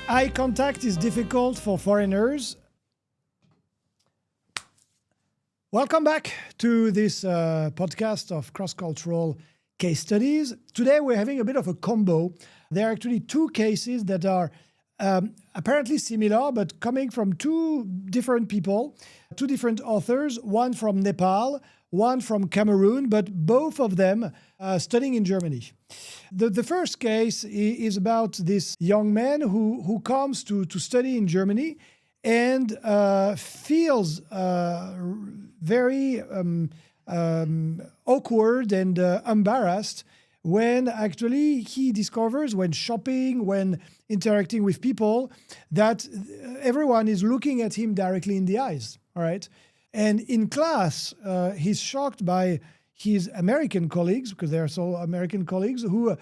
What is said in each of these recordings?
Eye contact is difficult for foreigners. Welcome back to this podcast of cross-cultural case studies. Today we're having a bit of a combo. There are actually two cases that are apparently similar, but coming from two different people, two different authors, one from Nepal, one from Cameroon, but both of them studying in Germany. The first case is about this young man who comes to study in Germany and feels very awkward and embarrassed when actually he discovers, when shopping, when interacting with people, that everyone is looking at him directly in the eyes, all right? And in class, he's shocked by his American colleagues, because there are so American colleagues who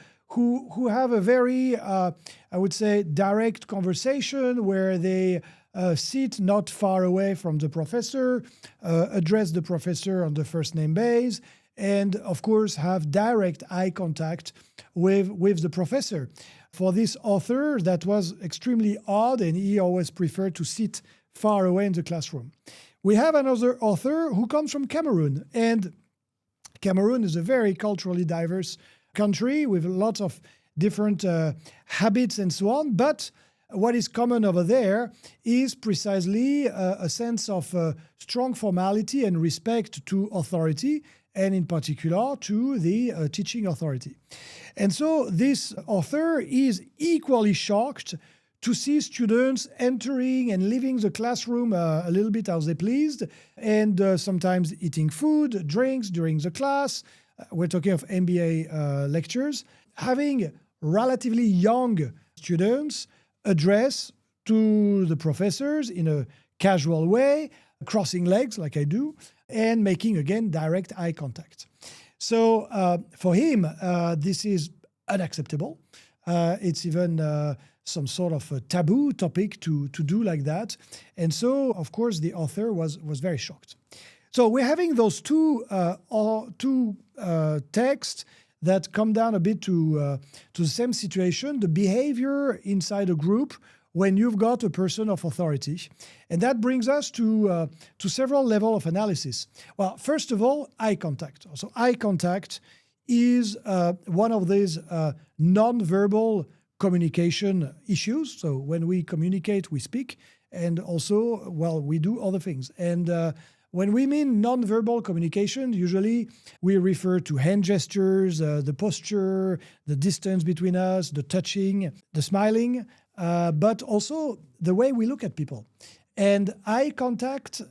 have a very, I would say, direct conversation where they sit not far away from the professor, address the professor on the first name base, and of course have direct eye contact with the professor. For this author, that was extremely odd, and he always preferred to sit far away in the classroom. We have another author who comes from Cameroon, and Cameroon is a very culturally diverse country with lots of different habits and so on, but what is common over there is precisely a sense of strong formality and respect to authority, and in particular to the teaching authority. And so this author is equally shocked to see students entering and leaving the classroom a little bit as they pleased, and sometimes eating food, drinks during the class. We're talking of MBA lectures. Having relatively young students address to the professors in a casual way, crossing legs like I do, and making, again, direct eye contact. So for him, this is unacceptable. It's even some sort of a taboo topic to do like that. And so, of course, the author was very shocked. So we're having those two texts that come down a bit to the same situation, the behavior inside a group when you've got a person of authority. And that brings us to several levels of analysis. Well, first of all, eye contact. So eye contact is one of these non-verbal communication issues. So when we communicate, we speak, and also, well, we do other things. And when we mean non-verbal communication, usually we refer to hand gestures, the posture, the distance between us, the touching, the smiling, but also the way we look at people. And eye contact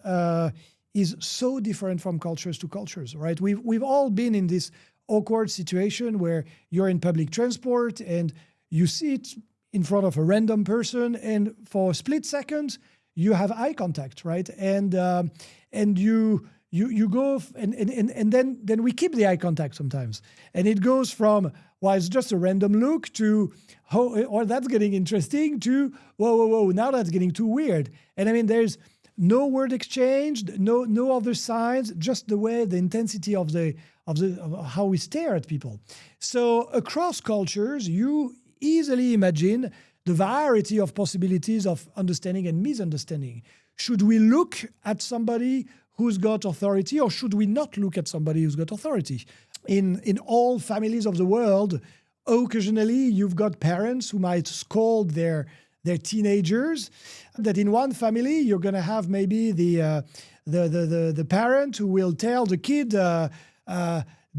is so different from cultures to cultures, right? We've all been in this awkward situation where you're in public transport and you sit in front of a random person, and for a split second, you have eye contact, right? And you go and then we keep the eye contact sometimes, and it goes from, well, it's just a random look to, oh, that's getting interesting, to whoa, now that's getting too weird. And I mean, there's no word exchanged, no other signs, just the way, the intensity of how we stare at people. So across cultures, you easily imagine the variety of possibilities of understanding and misunderstanding. Should we look at somebody who's got authority, or should we not look at somebody who's got authority? In all families of the world, occasionally you've got parents who might scold their teenagers. That in one family you're going to have maybe the parent who will tell the kid,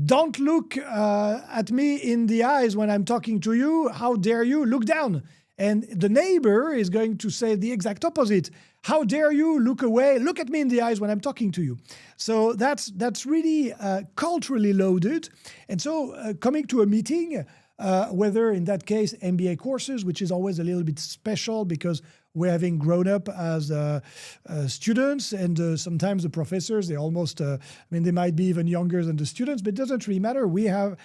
don't look at me in the eyes when I'm talking to you. How dare you? Look down. And the neighbor is going to say the exact opposite. How dare you? Look away. Look at me in the eyes when I'm talking to you. So that's really culturally loaded. And so coming to a meeting, whether in that case MBA courses, which is always a little bit special because we're having grown up as students, and sometimes the professors, they almost, they might be even younger than the students, but it doesn't really matter. We are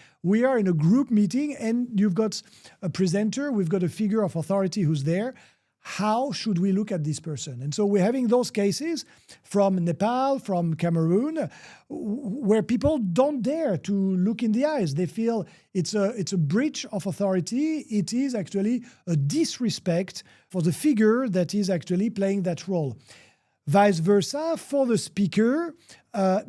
in a group meeting, and you've got a presenter, we've got a figure of authority who's there. how should we look at this person? And so we're having those cases from Nepal, from Cameroon, where people don't dare to look in the eyes. They feel it's a breach of authority. It is actually a disrespect for the figure that is actually playing that role. Vice versa, for the speaker,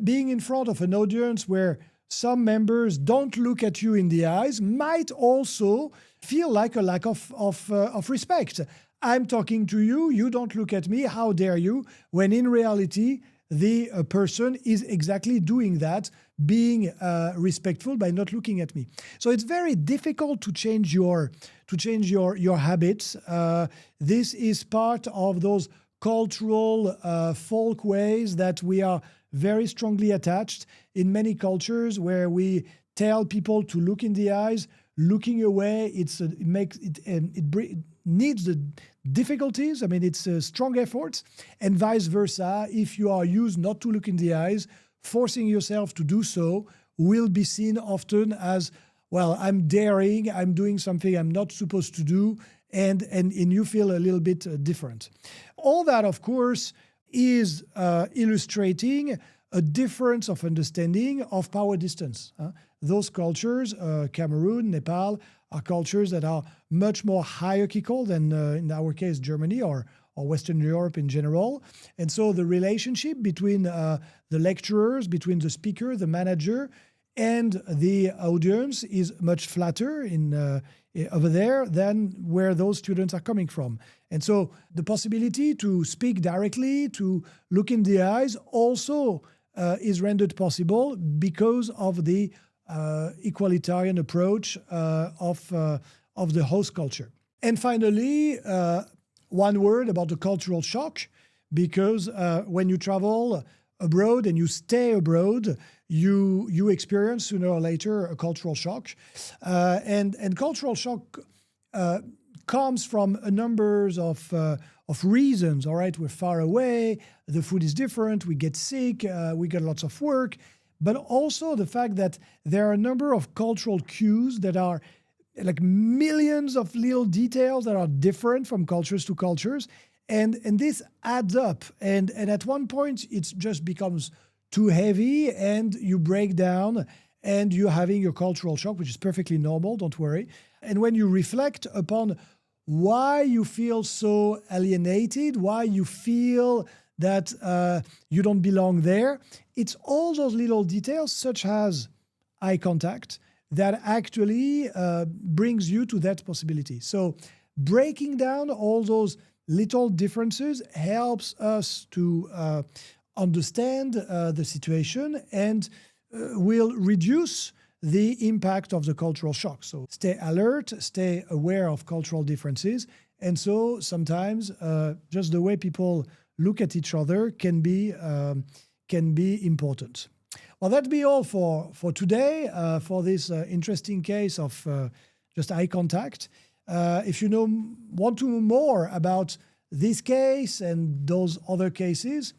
being in front of an audience where some members don't look at you in the eyes might also feel like a lack of respect. I'm talking to you, you don't look at me, how dare you? When in reality, the person is exactly doing that, being respectful by not looking at me. So it's very difficult to change your habits. This is part of those cultural folk ways that we are very strongly attached in many cultures, where we tell people to look in the eyes. Looking away, it needs the difficulties. I mean, it's a strong effort, and vice versa. If you are used not to look in the eyes, forcing yourself to do so will be seen often as, well, I'm daring, I'm doing something I'm not supposed to do, and you feel a little bit different. All that, of course, is illustrating a difference of understanding of power distance. Those cultures, Cameroon, Nepal, are cultures that are much more hierarchical than, in our case, Germany or Western Europe in general. And so the relationship between the lecturers, between the speaker, the manager, and the audience is much flatter over there than where those students are coming from. And so the possibility to speak directly, to look in the eyes, also is rendered possible because of the equalitarian approach of the host culture. And finally, one word about the cultural shock, because when you travel abroad and you stay abroad, you experience sooner or later a cultural shock. And cultural shock comes from a number of reasons. All right, we're far away, the food is different, we get sick, we get lots of work, but also the fact that there are a number of cultural cues that are like millions of little details that are different from cultures to cultures. And this adds up. And at one point, it just becomes too heavy and you break down and you're having your cultural shock, which is perfectly normal, don't worry. And when you reflect upon why you feel so alienated, why you feel that you don't belong there, it's all those little details, such as eye contact, that actually brings you to that possibility. So breaking down all those little differences helps us to understand the situation and will reduce the impact of the cultural shock. So stay alert, stay aware of cultural differences. And so sometimes just the way people look at each other can be important. Well, that'd be all for today, for this interesting case of just eye contact. If you want to know more about this case and those other cases,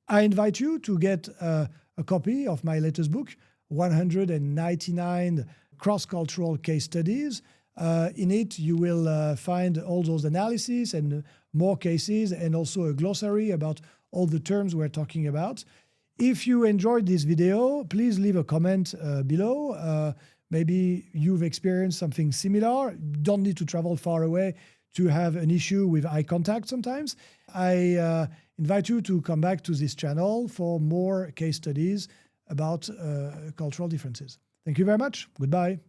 I invite you to get a copy of my latest book, 199 Cross-Cultural Case Studies. In it, you will find all those analyses and more cases, and also a glossary about all the terms we're talking about. If you enjoyed this video, please leave a comment below. Maybe you've experienced something similar. You don't need to travel far away to have an issue with eye contact sometimes. I invite you to come back to this channel for more case studies about cultural differences. Thank you very much. Goodbye.